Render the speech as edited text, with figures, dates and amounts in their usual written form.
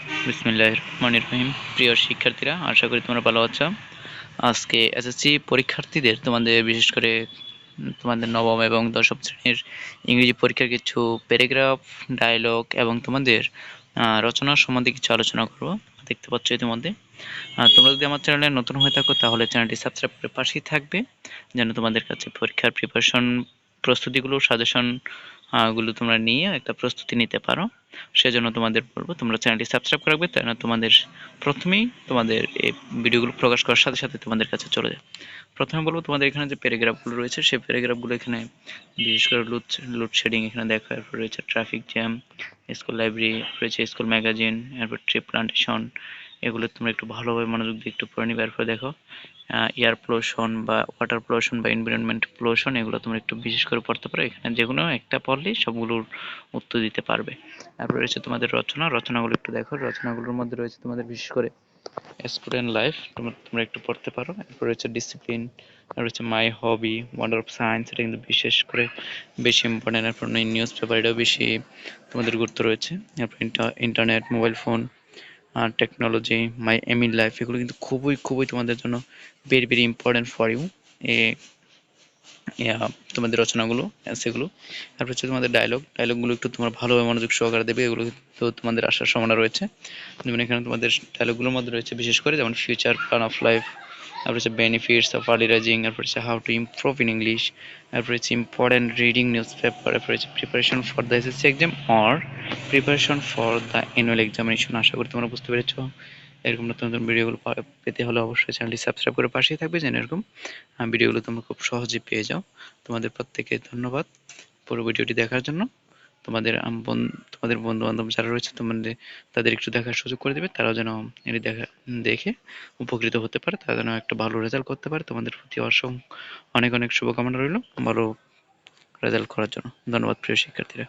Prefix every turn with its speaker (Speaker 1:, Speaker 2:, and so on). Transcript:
Speaker 1: বিসমিল্লাহির রহমানির রহিম। প্রিয় শিক্ষার্থীরা, আশা করি তোমরা ভালো আছো। আজকে এসএসসি পরীক্ষার্থীদের তোমাদের বিশেষ করে তোমাদের নবম এবং দশম শ্রেণীর ইংরেজি পরীক্ষার কিছু প্যারাগ্রাফ, ডায়লগ এবং তোমাদের রচনা সম্বন্ধে কিছু আলোচনা করব। দেখতে পাচ্ছ ইতিমধ্যে। তোমরা যদি আমার চ্যানেলে নতুন হয়ে থাকো তাহলে চ্যানেলটি সাবস্ক্রাইব করে পাশেই থাকবে, যেন তোমাদের কাছে পরীক্ষার প্রিপারেশন প্রস্তুতিগুলো সাজেশন গুলো তোমরা নিয়ে একটা প্রস্তুতি নিতে পারো। সেজন্য তোমাদের বলবো তোমরা চ্যানেলটি সাবস্ক্রাইব করে রাখবে, তাই না তোমাদের প্রথমেই তোমাদের এই ভিডিওগুলো প্রকাশ করার সাথে সাথে তোমাদের কাছে চলে যায়। প্রথমে বলবো তোমাদের এখানে যে প্যারাগ্রাফগুলো রয়েছে সেই প্যারাগ্রাফগুলো এখানে বিশেষ করে লোডশেডিং এখানে দেখো, এরপর রয়েছে ট্রাফিক জ্যাম, স্কুল লাইব্রেরি রয়েছে, স্কুল ম্যাগাজিন, এরপর ট্রি প্লান্টেশন। এগুলো তোমরা একটু ভালোভাবে মনোযোগ দিয়ে একটু পড়ে নিবে। এরপর দেখো এয়ার পলিউশন বা ওয়াটার পলিউশন বা এনভায়রনমেন্ট পলিউশন, এগুলো তোমরা একটু বিশেষ করে পড়তে পারো। এখানে যেকোনো একটা পড়লেই সবগুলোর উত্তর দিতে পারবে। তারপরে রয়েছে তোমাদের রচনাগুলো একটু দেখো। রচনাগুলোর মধ্যে রয়েছে তোমাদের বিশেষ করে স্টুডেন্ট লাইফ, তোমরা একটু পড়তে পারো। এরপর রয়েছে ডিসিপ্লিন, আর রয়েছে মাই হবি, ওয়ান্ডার অফ সায়েন্স, এটা কিন্তু বিশেষ করে বেশি ইম্পর্টেন্ট। এরপর নিউজ পেপার, এটাও বেশি তোমাদের গুরুত্ব রয়েছে। এরপর internet, mobile phone, technology, my aim in life, এগুলো কিন্তু খুবই খুবই তোমাদের জন্য very very important for you. তোমাদের রচনাগুলো, সেগুলো। তারপর হচ্ছে তোমাদের ডায়লগগুলো একটু তোমরা ভালোভাবে মনোযোগ সহকারে দেবে। এগুলো তো তোমাদের আসার সম্ভাবনা রয়েছে। যেমন এখানে তোমাদের ডায়লগগুলোর মধ্যে রয়েছে বিশেষ করে যেমন ফিউচার প্ল্যান অফ লাইফ, তারপর হচ্ছে বেনিফিটস অফ আর্লি রাইজিং, তারপর হচ্ছে how to improve in English, তারপর হচ্ছে ইম্পর্টেন্ট রিডিং নিউজ পেপার, তারপর হচ্ছে preparation for the SSC exam or preparation for the annual examination. আশা করি তোমরা বুঝতে পেরেছো। এরকম নতুন নতুন ভিডিওগুলো পেতে হলে অবশ্যই চ্যানেলটি সাবস্ক্রাইব করে পাশেই থাকবে, যেন এরকম ভিডিওগুলো তোমরা খুব সহজেই পেয়ে যাও। তোমাদের প্রত্যেককে ধন্যবাদ পুরো ভিডিওটি দেখার জন্য। তোমাদের বন্ধু বান্ধব যারা রয়েছে তোমাদের, তাদের একটু দেখার সুযোগ করে দেবে, তারাও যেন এটি দেখে উপকৃত হতে পারে, তারা যেন একটা ভালো রেজাল্ট করতে পারে। তোমাদের প্রতি অনেক অনেক শুভকামনা রইল ভালো রেজাল্ট করার জন্য। ধন্যবাদ প্রিয় শিক্ষার্থীরা।